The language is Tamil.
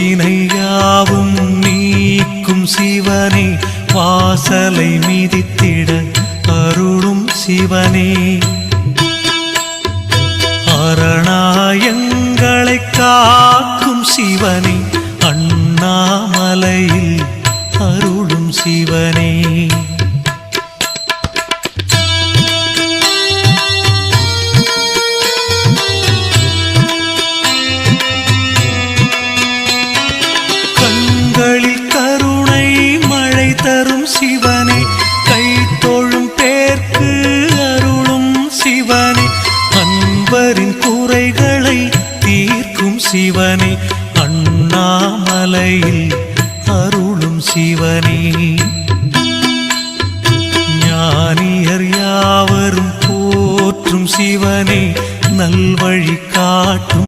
வினையாவும் நீக்கும் சிவனே வாசலை மிதித்திட அருளும் சிவனே அரணாயங்களை காக்கும் சிவனே அண்ணாமலையில் அருளும் சிவனே கண்களில் கருணை மழை தரும் சிவனே கைத்தொழும் பேர்க்கு அருளும் சிவனே அன்பரின் குறைகளை தீர்க்கும் சிவனே அண்ணாமலையில் அருளும் சிவனே ஞானியர் யாவரும் போற்றும் சிவனே நல்வழி